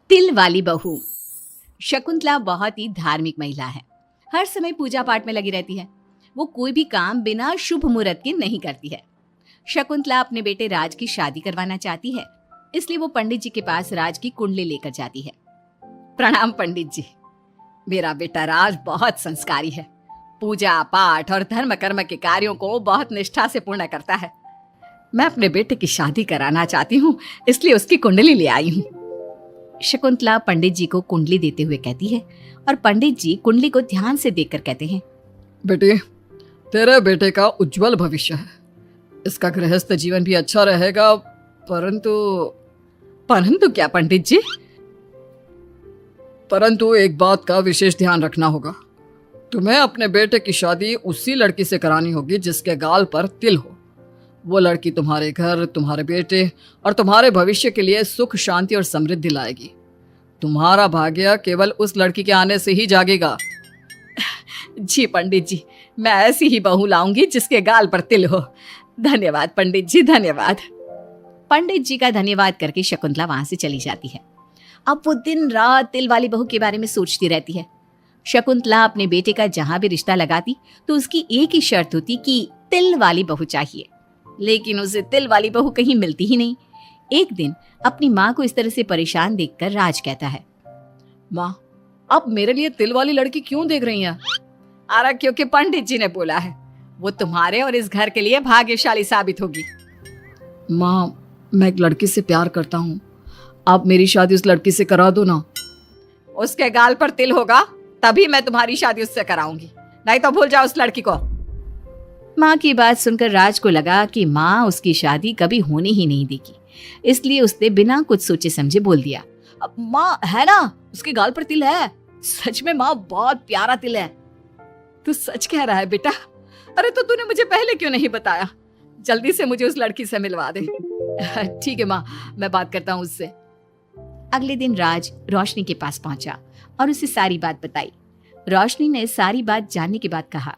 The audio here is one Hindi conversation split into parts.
तिल वाली बहू। शकुंतला बहुत ही धार्मिक महिला है। हर समय पूजा पाठ में लगी रहती है। वो कोई भी काम बिना शुभ मुहूर्त के नहीं करती है। शकुंतला अपने बेटे राज की शादी करवाना चाहती है, इसलिए वो पंडित जी के पास राज की कुंडली लेकर जाती है। प्रणाम पंडित जी, मेरा बेटा राज बहुत संस्कारी है। पूजा पाठ और धर्म कर्म के कार्यों को बहुत निष्ठा से पूर्ण करता है। मैं अपने बेटे की शादी कराना चाहती हूँ, इसलिए उसकी कुंडली ले आई हूँ। शकुंतला पंडित जी को कुंडली देते हुए कहती है और पंडित जी कुंडली को ध्यान से देखकर कहते हैं, बेटे, तेरे बेटे का उज्जवल भविष्य है। इसका गृहस्थ जीवन भी अच्छा रहेगा, परंतु क्या पंडित जी? परंतु एक बात का विशेष ध्यान रखना होगा। तुम्हें अपने बेटे की शादी उसी लड़की से करानी होगी जिसके गाल पर तिल हो। वो लड़की तुम्हारे घर, तुम्हारे बेटे और तुम्हारे भविष्य के लिए सुख, शांति और समृद्धि लाएगी। तुम्हारा भाग्य केवल उस लड़की के आने से ही जागेगा। जी पंडित जी, मैं ऐसी ही बहू लाऊंगी जिसके गाल पर तिल हो। धन्यवाद पंडित जी, धन्यवाद। पंडित जी का धन्यवाद करके शकुंतला वहां से चली जाती है। अब वो दिन रात तिल वाली बहू के बारे में सोचती रहती है। शकुंतला अपने बेटे का जहां भी रिश्ता लगाती तो उसकी एक ही शर्त होती कि तिल वाली बहू चाहिए, लेकिन उसे तिल वाली बहू कहीं मिलती ही नहीं। एक दिन अपनी माँ को इस तरह से परेशान देखकर राज कहता है, माँ, आप मेरे लिए तिल वाली लड़की क्यों देख रही हैं? अरे क्योंकि पंडित जी ने बोला है, वो तुम्हारे और इस घर के लिए भाग्यशाली साबित होगी। माँ, मैं एक लड़की से प्यार करता हूँ। आप मेरी शादी उस लड़की से करा दो ना। उसके गाल पर तिल होगा तभी मैं तुम्हारी शादी उससे कराऊंगी, नहीं तो भूल जाओ उस लड़की को। माँ की बात सुनकर राज को लगा कि माँ उसकी शादी कभी होने ही नहीं देगी, इसलिए उसने बिना कुछ सोचे समझे बोल दिया, अब माँ है ना, उसके गाल पर तिल है। सच में माँ, बहुत प्यारा तिल है। तू सच कह रहा है बेटा? अरे तो तूने मुझे पहले क्यों नहीं बताया? जल्दी से मुझे उस लड़की से मिलवा दे। ठीक है माँ, मैं बात करता हूँ उससे। अगले दिन राज रोशनी के पास पहुंचा और उसे सारी बात बताई। रोशनी ने सारी बात जानने के बाद कहा,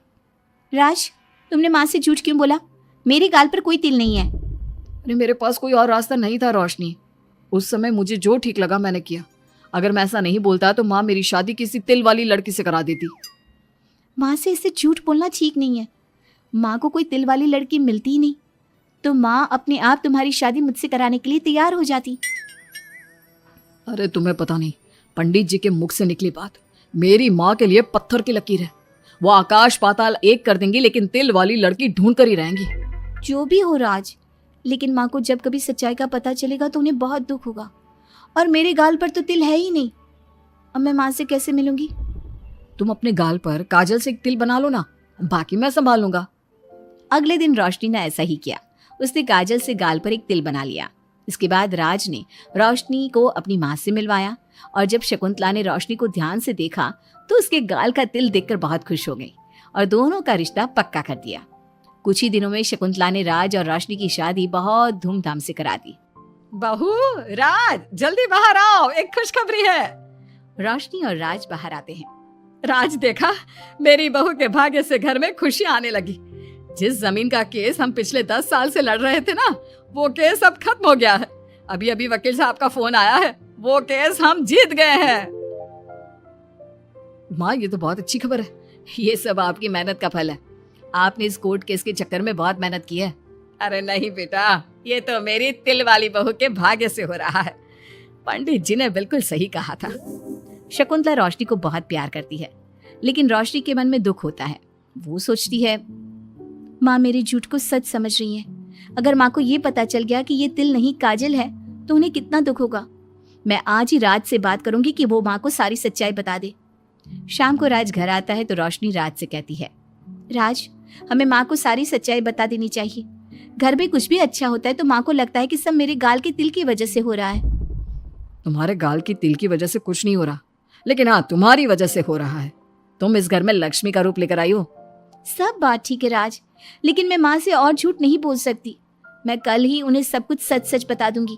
राज, तुमने माँ से झूठ क्यों बोला? मेरे गाल पर कोई तिल नहीं है। अरे मेरे पास कोई और रास्ता नहीं था रोशनी। उस समय मुझे जो ठीक लगा मैंने किया। अगर मैं ऐसा नहीं बोलता तो माँ मेरी शादी किसी तिल वाली लड़की से करा देती। माँ से इससे झूठ बोलना ठीक नहीं है। माँ को कोई तिल वाली लड़की मिलती ही नहीं तो माँ अपने आप तुम्हारी शादी मुझसे कराने के लिए तैयार हो जाती। अरे तुम्हें पता नहीं, पंडित जी के मुख से निकली बात मेरी माँ के लिए पत्थर की लकीर है। वो आकाश पाताल एक कर देंगी, लेकिन तिल वाली लड़की ढूंढ कर ही रहेंगी। जो भी हो राज, लेकिन माँ को जब कभी सच्चाई का पता चलेगा तो उन्हें बहुत दुख होगा। और मेरे गाल पर तो तिल है ही नहीं, अब मैं माँ से कैसे मिलूंगी? तुम अपने गाल पर काजल से एक तिल बना लो ना, बाकी मैं संभाल लूंगा। अगले दिन रोशनी ने ऐसा ही किया। उसने काजल से गाल पर एक तिल बना लिया। इसके बाद राज ने रोशनी को अपनी माँ से मिलवाया और जब शकुंतला ने रोशनी को ध्यान से देखा तो उसके गाल का तिल देखकर बहुत खुश हो गई और दोनों का रिश्ता पक्का कर दिया। कुछ ही दिनों में शकुंतला ने राज और रोशनी की शादी बहुत धूमधाम से करा दी। बहू, राज, जल्दी बाहर आओ, एक खुशखबरी है। रोशनी और राज बाहर आते हैं। राज, देखा, मेरी बहू के भाग्य से घर में खुशी आने लगी। जिस जमीन का केस हम पिछले 10 साल से लड़ रहे थे ना, वो केस अब खत्म हो गया है। अभी अभी वकील साहब का फोन आया है, वो केस हम जीत गए हैं। माँ, ये तो बहुत अच्छी खबर है। ये सब आपकी मेहनत का फल है। आपने इस कोर्ट केस के चक्कर में बहुत मेहनत की है। अरे नहीं बेटा, ये तो मेरी तिल वाली बहू के भाग्य से हो रहा है। पंडित जी ने बिल्कुल सही कहा था। शकुंतला रोशनी को बहुत प्यार करती है, लेकिन रोशनी के मन में दुख होता है। वो सोचती है, माँ मेरे झूठ को सच समझ रही है। अगर माँ को ये पता चल गया कि ये तिल नहीं काजल है तो उन्हें कितना दुख होगा। मैं आज ही राज से बात करूंगी कि वो माँ को सारी सच्चाई बता दे। शाम को राज घर आता है तो रोशनी राज से कहती है, राज, हमें माँ को सारी सच्चाई बता देनी चाहिए। घर में कुछ भी अच्छा होता है तो माँ को लगता है कि सब मेरे गाल के तिल की वजह से हो रहा है। तुम्हारे गाल की तिल की वजह से कुछ नहीं हो रहा, लेकिन हाँ, तुम्हारी वजह से हो रहा है। तुम इस घर में लक्ष्मी का रूप लेकर आई हो। सब बात ठीक है राज, लेकिन मैं माँ से और झूठ नहीं बोल सकती। मैं कल ही उन्हें सब कुछ सच सच बता दूंगी।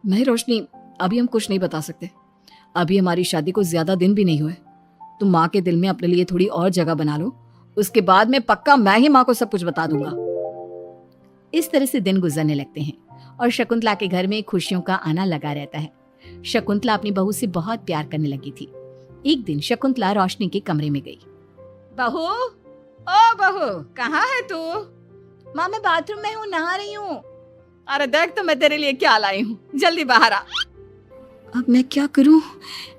नहीं रोशनी, अभी हम कुछ नहीं बता सकते। अभी हमारी शादी को ज्यादा दिन भी नहीं हुए। तुम माँ के दिल में अपने लिए थोड़ी और जगह बना लो, उसके बाद में पक्का मैं ही माँ को सब कुछ बता दूंगा। इस तरह से दिन गुजरने लगते हैं और शकुंतला के घर में खुशियों का आना लगा रहता है। शकुंतला अपनी बहू से बहुत प्यार करने लगी थी। एक दिन शकुंतला रोशनी के कमरे में गई। बहू, ओ बहू, कहाँ है तू? माँ मैं बाथरूम में हूँ, नहा रही हूँ। अरे देख तो मैं तेरे लिए क्या लाई हूँ, जल्दी बाहर आ। अब मैं क्या करूँ,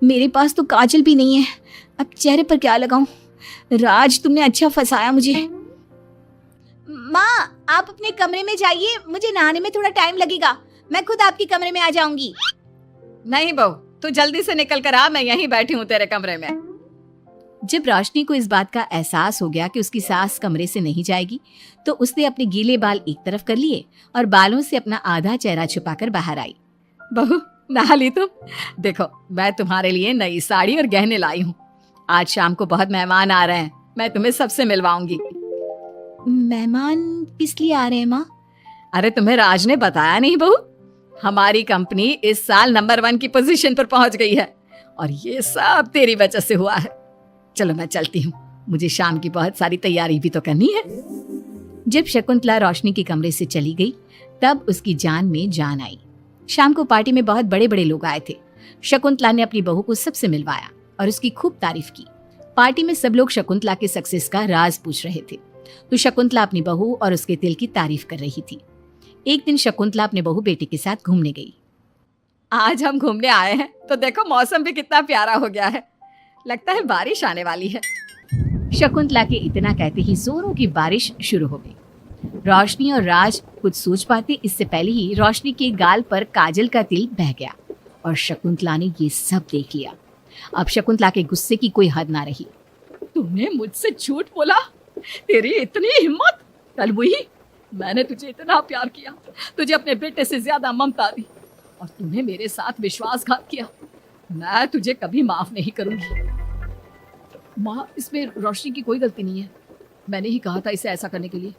मेरे पास तो काजल भी नहीं है, अब चेहरे पर क्या लगाऊं? राज तुमने अच्छा फंसाया मुझे। माँ आप अपने कमरे में जाइए, मुझे नहाने में थोड़ा टाइम लगेगा, मैं खुद आपके कमरे में आ जाऊंगी। नहीं बहू, तू जल्दी से निकल कर आ, मैं यहीं बैठी हूँ तेरे कमरे में। जब रोशनी को इस बात का एहसास हो गया कि उसकी सास कमरे से नहीं जाएगी, तो उसने अपने गीले बाल एक तरफ कर लिए और बालों से अपना आधा चेहरा छुपाकर बाहर आई। बहू नहा ली तुम? देखो मैं तुम्हारे लिए नई साड़ी और गहने लाई हूँ। आज शाम को बहुत मेहमान आ रहे हैं, मैं तुम्हें सबसे मिलवाऊंगी। मेहमान किस लिए आ रहे हैं माँ? अरे तुम्हें राज ने बताया नहीं बहू, हमारी कंपनी इस साल नंबर 1 की पोजीशन पर पहुंच गई है और ये सब तेरी वजह से हुआ है। चलो मैं चलती हूँ, मुझे शाम की बहुत सारी तैयारी भी तो करनी है। जब शकुंतला रोशनी के कमरे से चली गई, तब उसकी जान में जान आई। शाम को पार्टी में बहुत बड़े बड़े लोग आए थे। शकुंतला ने अपनी बहू को सबसे मिलवाया और उसकी खूब तारीफ की। पार्टी में सब लोग शकुंतला के सक्सेस का राज पूछ रहे थे, तो शकुंतला अपनी बहू और उसके दिल की तारीफ कर रही थी। एक दिन शकुंतला अपने बहू बेटे के साथ घूमने गई। आज हम घूमने आए हैं तो देखो मौसम भी कितना प्यारा हो गया है, लगता है बारिश आने वाली है। शकुंतला के इतना कहते ही जोरों की बारिश शुरू हो गई। रोशनी और राज कुछ सोच पाते इससे पहले ही रोशनी के गाल पर काजल का तिल बह गया और शकुंतला ने ये सब देख लिया। अब शकुंतला के गुस्से की कोई हद ना रही। तूने मुझसे झूठ बोला, तेरी इतनी हिम्मत? कल वही मैंने तुझे इतना प्यार किया, तुझे अपने बेटे से ज्यादा ममता दी और तूने मेरे साथ विश्वासघात किया। मैं तुझे कभी माफ नहीं करूंगी। माँ इसमें रोशनी की कोई गलती नहीं है, मैंने ही कहा था इसे ऐसा करने के लिए।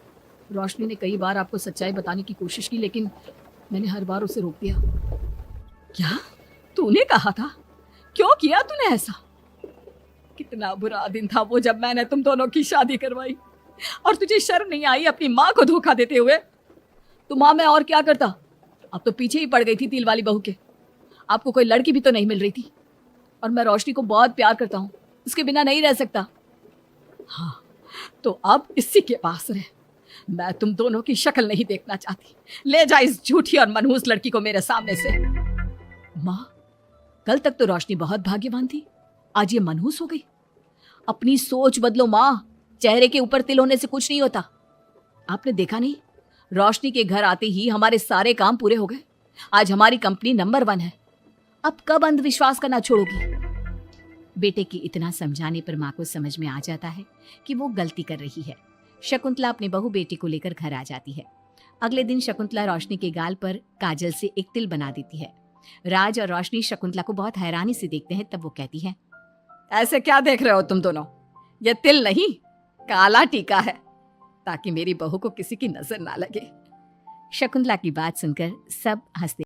रोशनी ने कई बार आपको सच्चाई बताने की कोशिश की, लेकिन मैंने हर बार उसे रोक दिया। क्या तूने कहा था? क्यों किया तूने ऐसा? कितना बुरा दिन था वो जब मैंने तुम दोनों की शादी करवाई और तुझे शर्म नहीं आई अपनी माँ को धोखा देते हुए। तो माँ मैं और क्या करता, अब तो पीछे ही पड़ गई थी तिल वाली बहू के। आपको कोई लड़की भी तो नहीं मिल रही थी और मैं रोशनी को बहुत प्यार करता हूँ, उसके बिना नहीं रह सकता। हाँ तो अब इसी के पास रह, मैं तुम दोनों की शक्ल नहीं देखना चाहती। ले जा इस झूठी और मनहूस लड़की को मेरे सामने से। माँ कल तक तो रोशनी बहुत भाग्यवान थी, आज ये मनहूस हो गई। अपनी सोच बदलो माँ, चेहरे के ऊपर तिल होने से कुछ नहीं होता। आपने देखा नहीं, रोशनी के घर आते ही हमारे सारे काम पूरे हो गए। आज हमारी कंपनी नंबर 1 है। अब कब अंधविश्वास करना छोड़ोगी? बेटे की इतना समझाने पर माँ को समझ में आ जाता है कि वो गलती कर रही है। शकुंतला अपने बहू बेटे को लेकर घर आ जाती है। अगले दिन शकुंतला रोशनी के गाल पर काजल से एक तिल बना देती है। राज और रोशनी शकुंतला को बहुत हैरानी से देखते हैं, तब वो कहती है, ऐसे क्या देख रहे हो तुम दोनों? ये तिल नहीं, काला टीका है, ताकि मेरी बहू को किसी की नजर ना लगे। शकुंतला की बात सुनकर सब हंसते